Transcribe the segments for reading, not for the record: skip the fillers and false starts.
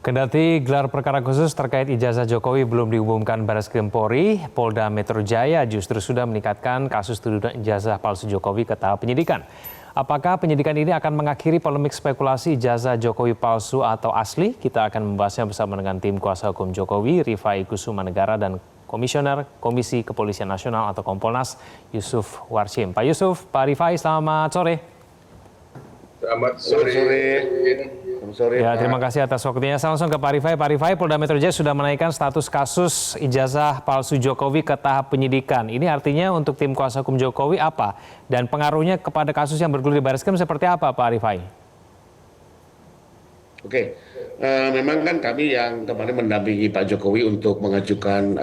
Kendati gelar perkara khusus terkait ijazah Jokowi belum diumumkan Barreskrim Polri, Polda Metro Jaya justru sudah meningkatkan kasus tuduhan ijazah palsu Jokowi ke tahap penyidikan. Apakah penyidikan ini akan mengakhiri polemik spekulasi ijazah Jokowi palsu atau asli? Kita akan membahasnya bersama dengan tim kuasa hukum Jokowi, Rifai Kusumanegara, dan Komisioner Komisi Kepolisian Nasional atau Kompolnas, Yusuf Warshim. Pak Yusuf, Pak Rifai, selamat sore. Selamat sore. Ya, terima kasih atas waktunya. Saya langsung ke Pak Rifai. Pak Rifai, Polda Metro Jaya sudah menaikkan status kasus ijazah palsu Jokowi ke tahap penyidikan. Ini artinya untuk tim kuasa hukum Jokowi apa? Dan pengaruhnya kepada kasus yang bergulir di Barreskrim seperti apa, Pak Rifai? Oke, memang kan kami yang kemarin mendampingi Pak Jokowi untuk mengajukan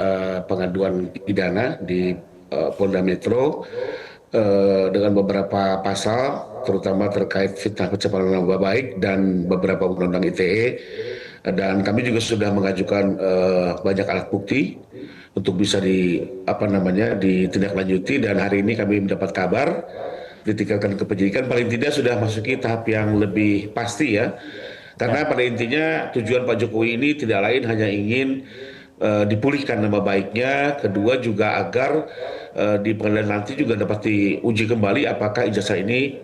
pengaduan pidana di Polda Metro dengan beberapa pasal, terutama terkait fitnah pencemaran nama baik dan beberapa undang-undang ITE. Dan kami juga sudah mengajukan banyak alat bukti untuk bisa ditindaklanjuti. Dan hari ini kami mendapat kabar ditingkatkan ke penyidikan, paling tidak sudah masuki tahap yang lebih pasti ya. Karena pada intinya tujuan Pak Jokowi ini tidak lain hanya ingin dipulihkan nama baiknya, kedua juga agar di pengadilan nanti juga dapat diuji kembali apakah ijazah ini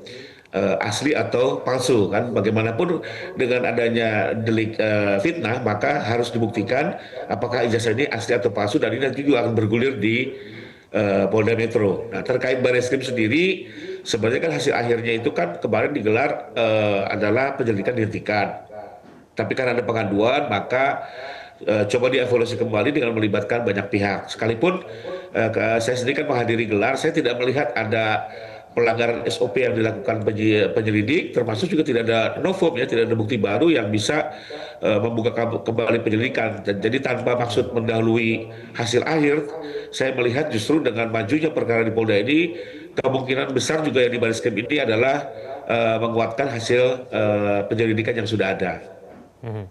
asli atau palsu kan. Bagaimanapun dengan adanya delik fitnah maka harus dibuktikan apakah ijazah ini asli atau palsu, dan ini nanti juga akan bergulir di Polda Metro. Nah, terkait Barreskrim sendiri, sebenarnya kan hasil akhirnya itu kan kemarin digelar adalah penyelidikan dihentikan. Tapi karena ada pengaduan, maka coba dievaluasi kembali dengan melibatkan banyak pihak. Sekalipun saya sendiri kan menghadiri gelar, saya tidak melihat ada pelanggaran SOP yang dilakukan penyelidik, termasuk juga tidak ada novum ya, tidak ada bukti baru yang bisa membuka kembali penyelidikan. Jadi tanpa maksud mendahului hasil akhir, saya melihat justru dengan majunya perkara di Polda ini, kemungkinan besar juga yang di Barreskrim ini adalah menguatkan hasil penyelidikan yang sudah ada.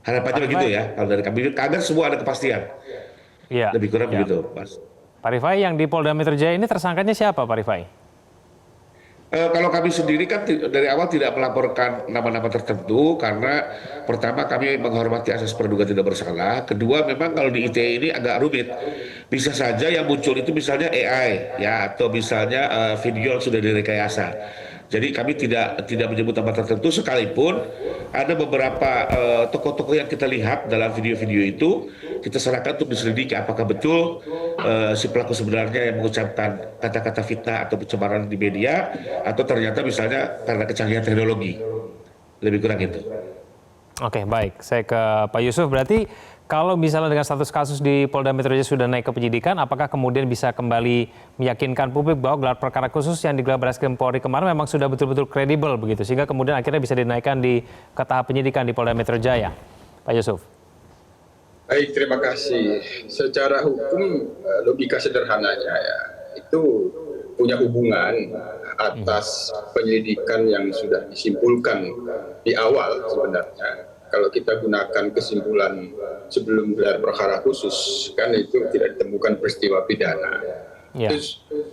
Harapannya begitu ya, kalau dari kami, agar semua ada kepastian. Ya, lebih kurang begitu, Mas. Pak Rifai, yang di Polda Metro Jaya ini tersangkanya siapa, Pak Rifai? Kalau kami sendiri kan dari awal tidak melaporkan nama-nama tertentu, karena pertama kami menghormati asas praduga tidak bersalah. Kedua, memang kalau di ITE ini agak rumit. Bisa saja yang muncul itu misalnya AI ya, atau misalnya video yang sudah direkayasa. Jadi kami tidak menyebut nama tertentu, sekalipun ada beberapa tokoh-tokoh yang kita lihat dalam video-video itu, kita serahkan untuk diselidiki apakah betul si pelaku sebenarnya yang mengucapkan kata-kata fitnah atau pencemaran di media, atau ternyata misalnya karena kecanggihan teknologi. Lebih kurang itu. Oke, baik. Saya ke Pak Yusuf. Berarti kalau misalnya dengan status kasus di Polda Metro Jaya sudah naik ke penyidikan, apakah kemudian bisa kembali meyakinkan publik bahwa gelar perkara khusus yang digelar Barreskrim Polri kemarin memang sudah betul-betul kredibel begitu, sehingga kemudian akhirnya bisa dinaikkan ke tahap penyidikan di Polda Metro Jaya? Pak Yusuf. Baik, terima kasih. Secara hukum, logika sederhananya ya, itu punya hubungan atas penyelidikan yang sudah disimpulkan di awal sebenarnya. Kalau kita gunakan kesimpulan sebelum gelar perkara khusus, kan itu tidak ditemukan peristiwa pidana. Ya.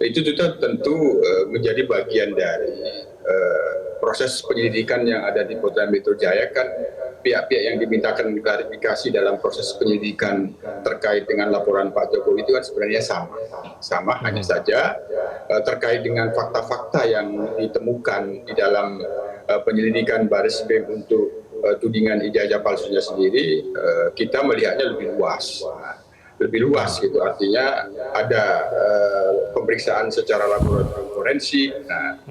Itu juga tentu menjadi bagian dari proses penyelidikan yang ada di Polda Metro Jaya. Kan pihak-pihak yang dimintakan klarifikasi dalam proses penyelidikan terkait dengan laporan Pak Jokowi itu kan sebenarnya sama, hanya saja terkait dengan fakta-fakta yang ditemukan di dalam penyelidikan Barreskrim untuk tudingan ijazah palsunya sendiri, kita melihatnya lebih luas gitu. Artinya ada pemeriksaan secara laboratorium forensik. Nah,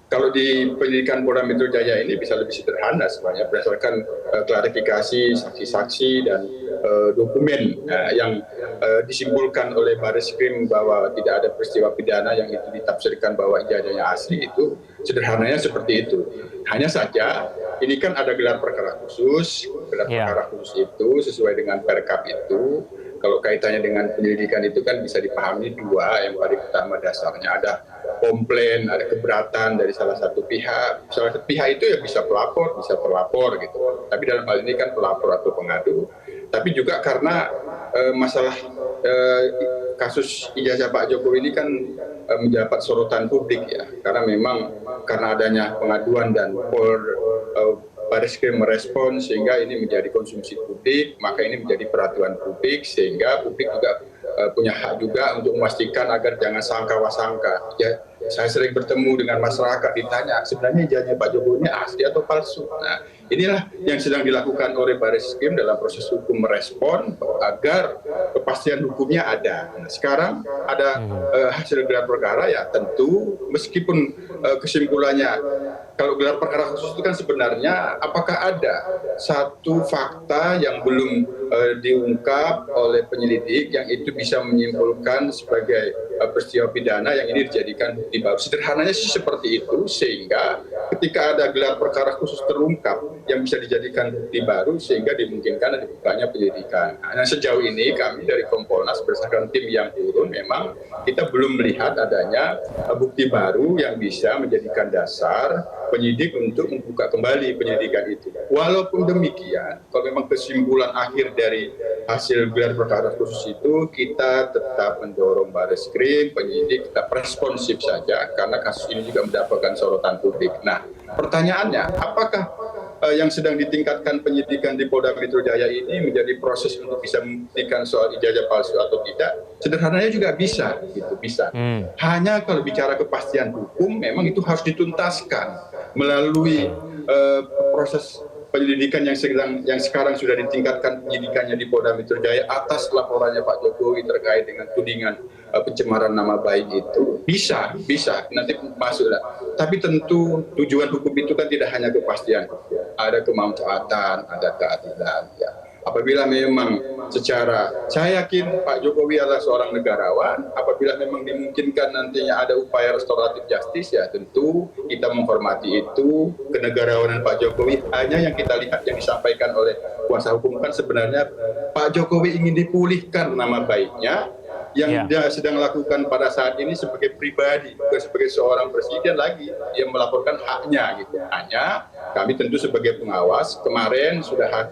kalau di penyelidikan Polda Metro Jaya ini bisa lebih sederhana sebenarnya, berdasarkan klarifikasi saksi-saksi dan dokumen yang disimpulkan oleh Barreskrim bahwa tidak ada peristiwa pidana yang itu ditafsirkan bahwa ijazahnya asli. Itu sederhananya seperti itu. Hanya saja ini kan ada gelar perkara khusus. Perkara khusus itu sesuai dengan Perkap itu, kalau kaitannya dengan penyelidikan itu kan bisa dipahami dua. Yang paling pertama dasarnya ada komplain, ada keberatan dari salah satu pihak. Salah satu pihak itu ya bisa pelapor, bisa terlapor gitu. Tapi dalam hal ini kan pelapor atau pengadu. Tapi juga karena masalah kasus ijazah Pak Jokowi ini kan mendapat sorotan publik ya. Karena memang karena adanya pengaduan dan Barreskrim merespon sehingga ini menjadi konsumsi publik, maka ini menjadi perhatian publik sehingga publik juga punya hak juga untuk memastikan agar jangan sangka-wasangka. Ya, saya sering bertemu dengan masyarakat ditanya sebenarnya ijazahnya Pak Jokowi ini asli atau palsu. Nah, inilah yang sedang dilakukan oleh Barreskrim dalam proses hukum merespon agar kepastian hukumnya ada. Nah, sekarang ada hasil gelar perkara, ya tentu meskipun kesimpulannya kalau gelar perkara khusus itu kan sebenarnya apakah ada satu fakta yang belum diungkap oleh penyelidik yang itu bisa menyimpulkan sebagai peristiwa pidana yang ini dijadikan bukti baru. Sederhananya sih seperti itu, sehingga ketika ada gelar perkara khusus terungkap yang bisa dijadikan bukti baru sehingga dimungkinkan dibukanya penyelidikan. Nah, sejauh ini kami dari Kompolnas berdasarkan tim yang turun memang kita belum melihat adanya bukti baru yang bisa menjadikan dasar penyidik untuk membuka kembali penyelidikan itu. Walaupun demikian, kalau memang kesimpulan akhir dari hasil gelar perkara khusus itu, kita tetap mendorong Barreskrim, penyidik tetap responsif saja karena kasus ini juga mendapatkan sorotan publik. Nah, pertanyaannya, apakah yang sedang ditingkatkan penyidikan di Polda Metro Jaya ini menjadi proses untuk bisa membuktikan soal ijazah palsu atau tidak? Sederhananya juga bisa, gitu, bisa. Hanya kalau bicara kepastian hukum, memang itu harus dituntaskan melalui proses penyelidikan yang sekarang sudah ditingkatkan penyidikannya di Polda Metro Jaya atas laporannya Pak Jokowi terkait dengan tudingan pencemaran nama baik itu bisa nanti masuklah. Tapi tentu tujuan hukum itu kan tidak hanya kepastian, ada kemanfaatan, ada keadilan. Ya. Apabila memang saya yakin Pak Jokowi adalah seorang negarawan, apabila memang dimungkinkan nantinya ada upaya restoratif justice, ya tentu kita menghormati itu. Kenegarawanan Pak Jokowi hanya yang kita lihat yang disampaikan oleh kuasa hukum kan sebenarnya Pak Jokowi ingin dipulihkan nama baiknya yang dia sedang lakukan pada saat ini sebagai pribadi, bukan sebagai seorang presiden lagi, dia melaporkan haknya gitu. Hanya kami tentu sebagai pengawas kemarin sudah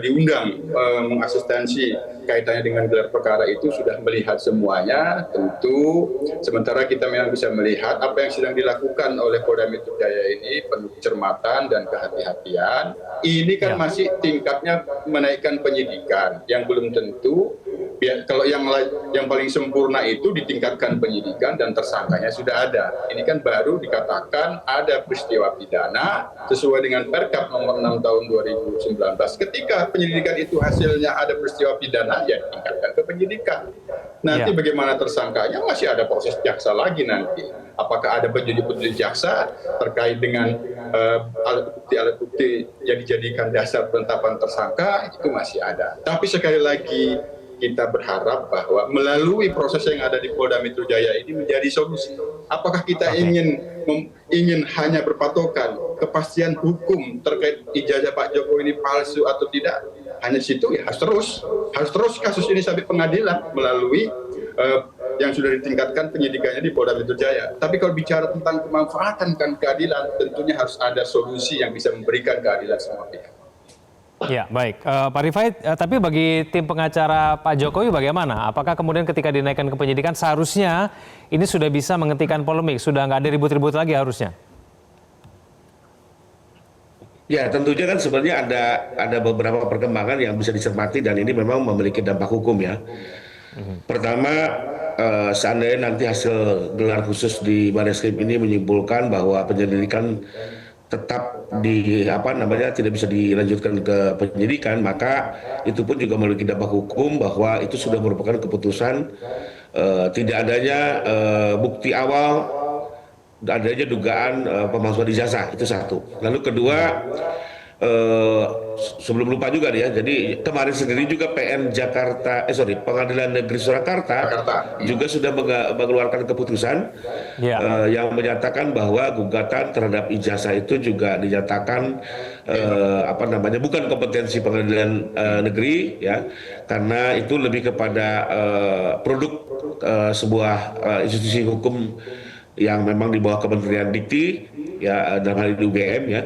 diundang mengasistensi kaitannya dengan gelar perkara itu, sudah melihat semuanya. Tentu sementara kita memang bisa melihat apa yang sedang dilakukan oleh Polda Metro Jaya ini penuh kecermatan dan kehati-hatian. Ini kan masih tingkatnya menaikkan penyidikan yang belum tentu. Kalau yang paling sempurna itu ditingkatkan penyidikan dan tersangkanya sudah ada. Ini kan baru dikatakan ada peristiwa pidana sesuai dengan Perkap nomor 6 tahun 2019. Ketika penyelidikan itu hasilnya ada peristiwa pidana, ya ditingkatkan ke penyidikan. Nanti bagaimana tersangkanya masih ada proses jaksa lagi nanti. Apakah ada penyelidik jaksa terkait dengan alat bukti yang dijadikan dasar penetapan tersangka, itu masih ada. Tapi sekali lagi kita berharap bahwa melalui proses yang ada di Polda Metro Jaya ini menjadi solusi. Apakah kita ingin hanya berpatokan kepastian hukum terkait ijazah Pak Jokowi ini palsu atau tidak? Hanya situ ya harus terus kasus ini sampai pengadilan melalui yang sudah ditingkatkan penyidikannya di Polda Metro Jaya. Tapi kalau bicara tentang kemanfaatan kan keadilan, tentunya harus ada solusi yang bisa memberikan keadilan semua pihak. Ya, baik. Pak Rifai, tapi bagi tim pengacara Pak Jokowi bagaimana? Apakah kemudian ketika dinaikkan ke penyidikan seharusnya ini sudah bisa menghentikan polemik, sudah nggak ada ribut-ribut lagi harusnya? Ya, tentunya kan sebenarnya ada beberapa perkembangan yang bisa dicermati dan ini memang memiliki dampak hukum ya. Pertama, seandainya nanti hasil gelar khusus di Barreskrim ini menyimpulkan bahwa penyelidikan tetap tidak bisa dilanjutkan ke penyidikan, maka itu pun juga memiliki dampak hukum bahwa itu sudah merupakan keputusan tidak adanya bukti awal, adanya dugaan pemalsuan ijazah, itu satu. Lalu kedua, sebelum lupa juga nih ya, jadi kemarin sendiri juga Pengadilan Negeri Surakarta juga sudah mengeluarkan keputusan yang menyatakan bahwa gugatan terhadap ijazah itu juga dinyatakan bukan kompetensi pengadilan negeri ya, karena itu lebih kepada produk sebuah institusi hukum yang memang di bawah Kementerian Dikti ya, dalam hal ini UGM ya.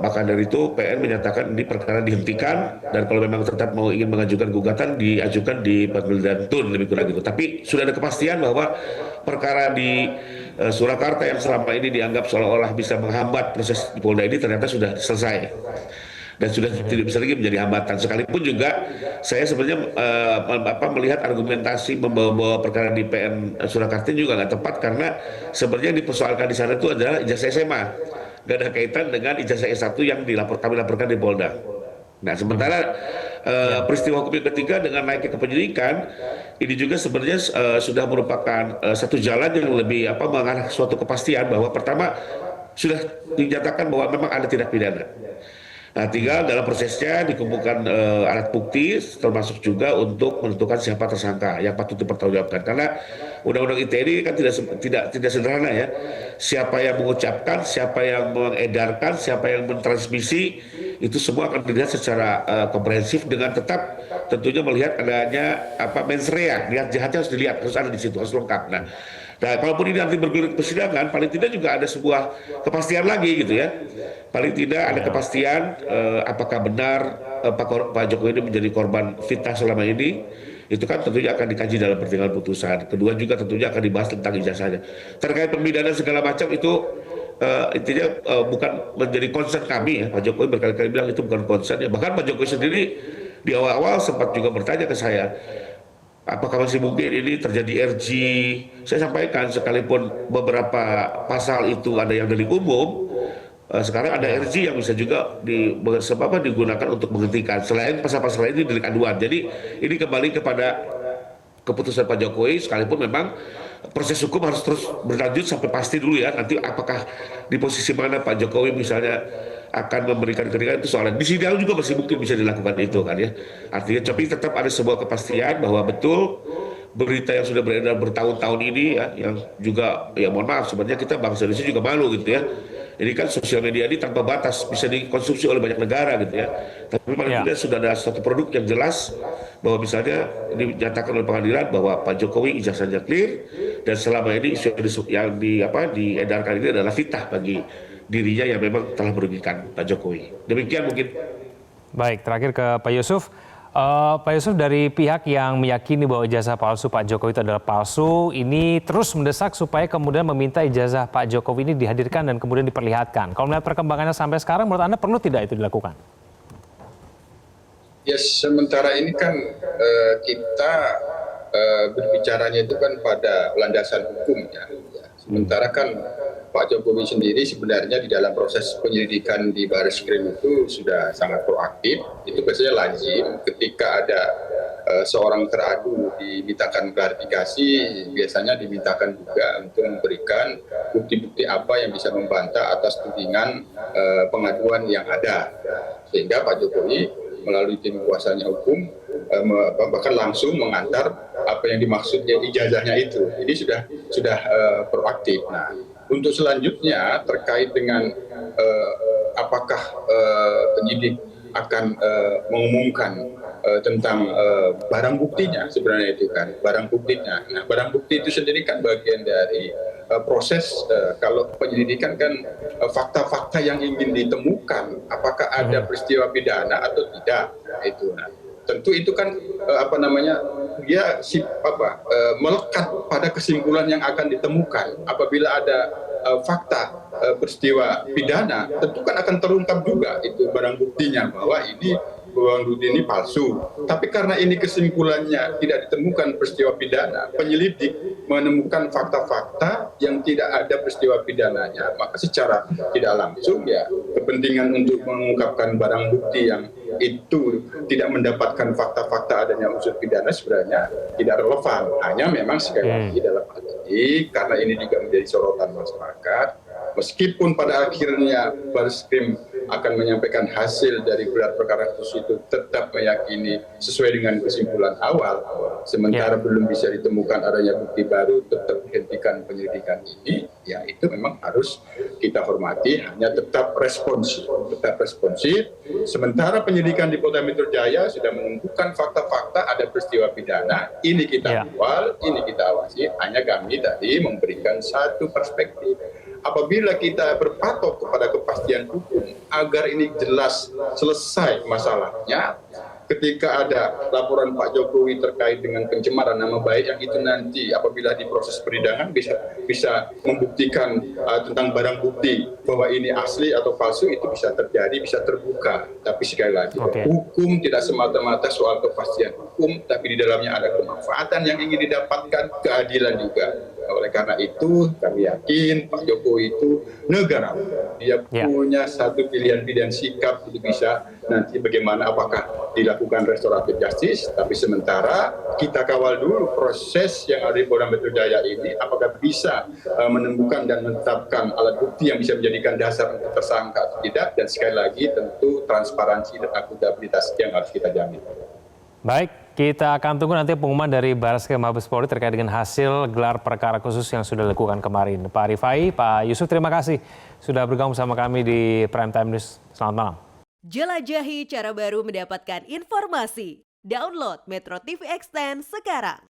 Maka dari itu PN menyatakan ini perkara dihentikan dan kalau memang tetap ingin mengajukan gugatan diajukan di pengadilan tun lebih kurang gitu. Tapi sudah ada kepastian bahwa perkara di Surakarta yang selama ini dianggap seolah-olah bisa menghambat proses di Polda ini ternyata sudah selesai dan sudah tidak bisa lagi menjadi hambatan. Sekalipun juga saya sebenarnya melihat argumentasi membawa perkara di PN Surakarta juga nggak tepat, karena sebenarnya yang dipersoalkan di sana itu adalah ijazah SMA, nggak ada kaitan dengan ijazah S1 yang kami laporkan di Polda. Nah, sementara peristiwa hukum yang ketiga dengan naiknya ke penyidikan ini juga sebenarnya sudah merupakan satu jalan yang lebih mengarah suatu kepastian bahwa pertama sudah dinyatakan bahwa memang ada tindak pidana. Nah, tinggal dalam prosesnya dikumpulkan alat bukti, termasuk juga untuk menentukan siapa tersangka yang patut dipertanggungjawabkan. Karena Undang-Undang ITE ini kan tidak sederhana ya. Siapa yang mengucapkan, siapa yang mengedarkan, siapa yang mentransmisi, itu semua akan dilihat secara komprehensif dengan tetap tentunya melihat adanya mens rea, niat jahatnya harus dilihat, harus ada di situ, harus lengkap. Nah, kalaupun ini nanti bergulir ke persidangan, paling tidak juga ada sebuah kepastian lagi gitu ya. Paling tidak ada kepastian apakah benar Pak Jokowi ini menjadi korban fitnah selama ini. Itu kan tentunya akan dikaji dalam pertimbangan putusan. Kedua juga tentunya akan dibahas tentang ijazahnya. Terkait pembinaan segala macam itu intinya bukan menjadi concern kami ya. Pak Jokowi berkali-kali bilang itu bukan concern ya. Bahkan Pak Jokowi sendiri di awal-awal sempat juga bertanya ke saya, apakah masih mungkin ini terjadi RG? Saya sampaikan sekalipun beberapa pasal itu ada yang delik umum, sekarang ada RG yang bisa juga digunakan untuk menghentikan. Selain pasal-pasal ini delik aduan. Jadi ini kembali kepada keputusan Pak Jokowi, sekalipun memang proses hukum harus terus berlanjut sampai pasti dulu ya. Nanti apakah di posisi mana Pak Jokowi misalnya akan memberikan kritikan itu soalnya. Di sidang juga masih mungkin bisa dilakukan itu kan ya. Artinya tapi tetap ada sebuah kepastian bahwa betul berita yang sudah beredar bertahun-tahun ini ya, yang juga ya mohon maaf sebenarnya kita bangsa Indonesia juga malu gitu ya. Ini kan sosial media ini tanpa batas, bisa dikonsumsi oleh banyak negara gitu ya. Tapi paling tidak sudah ada satu produk yang jelas bahwa misalnya dinyatakan oleh pengadilan bahwa Pak Jokowi ijazahnya clear dan selama ini isu yang diedarkan ini adalah fitnah bagi dirinya yang memang telah merugikan Pak Jokowi. Demikian mungkin. Baik, terakhir ke Pak Yusuf. Pak Yusuf, dari pihak yang meyakini bahwa ijazah palsu Pak Jokowi itu adalah palsu, ini terus mendesak supaya kemudian meminta ijazah Pak Jokowi ini dihadirkan dan kemudian diperlihatkan. Kalau melihat perkembangannya sampai sekarang, menurut Anda perlu tidak itu dilakukan? Ya, sementara ini kan kita berbicaranya itu kan pada landasan hukum ya. Sementara kan Pak Jokowi sendiri sebenarnya di dalam proses penyelidikan di Barreskrim itu sudah sangat proaktif. Itu biasanya lazim ketika ada seorang teradu dimintakan klarifikasi, biasanya dimintakan juga untuk memberikan bukti-bukti apa yang bisa membantah atas tudingan pengaduan yang ada. Sehingga Pak Jokowi melalui tim kuasanya hukum bahkan langsung mengantar apa yang dimaksudnya ijazahnya itu. Ini sudah proaktif. Nah, untuk selanjutnya terkait dengan apakah penyidik akan mengumumkan tentang barang buktinya, sebenarnya itu kan barang buktinya. Nah, barang bukti itu sendiri kan bagian dari proses kalau penyelidikan kan fakta-fakta yang ingin ditemukan, apakah ada peristiwa pidana atau tidak. Nah, itu. Nah, tentu itu kan dia melekat pada kesimpulan yang akan ditemukan. Apabila ada fakta peristiwa pidana, tentu kan akan terungkap juga itu barang buktinya bahwa ini barang bukti ini palsu. Tapi karena ini kesimpulannya tidak ditemukan peristiwa pidana, penyelidik menemukan fakta-fakta yang tidak ada peristiwa pidananya, maka secara tidak langsung ya kepentingan untuk mengungkapkan barang bukti yang itu tidak mendapatkan fakta-fakta adanya unsur pidana sebenarnya tidak relevan. Hanya memang sekali lagi dalam hal ini karena ini juga menjadi sorotan masyarakat, meskipun pada akhirnya Barreskrim akan menyampaikan hasil dari gelar perkara khusus itu tetap meyakini sesuai dengan kesimpulan awal, sementara belum bisa ditemukan adanya bukti baru, tetap hentikan penyelidikan ini, ya itu memang harus kita hormati, hanya tetap responsif. Sementara penyelidikan di Polda Metro Jaya sudah menunjukkan fakta-fakta ada peristiwa pidana, ini kita kawal, ini kita awasi, hanya kami tadi memberikan satu perspektif. Apabila kita berpatok kepada kepastian hukum agar ini jelas selesai masalahnya, ketika ada laporan Pak Jokowi terkait dengan pencemaran nama baik yang itu nanti apabila di proses persidangan bisa membuktikan tentang barang bukti bahwa ini asli atau palsu, itu bisa terjadi, bisa terbuka. Tapi sekali lagi, hukum tidak semata-mata soal kepastian hukum, tapi di dalamnya ada kemanfaatan yang ingin didapatkan, keadilan juga. Oleh karena itu kami yakin Pak Jokowi itu negarawan, dia punya satu pilihan-pilihan sikap untuk bisa nanti bagaimana, apakah dilakukan restoratif justice, tapi sementara kita kawal dulu proses yang ada di Polda Metro Jaya ini, apakah bisa menemukan dan menetapkan alat bukti yang bisa menjadikan dasar untuk tersangka atau tidak, dan sekali lagi tentu transparansi dan akuntabilitas yang harus kita jamin. Baik, kita akan tunggu nanti pengumuman dari Barreskrim Mabes Polri terkait dengan hasil gelar perkara khusus yang sudah dilakukan kemarin. Pak Rifai, Pak Yusuf, terima kasih sudah bergabung sama kami di Prime Time News. Selamat malam. Jelajahi cara baru mendapatkan informasi. Download Metro TV Extend sekarang.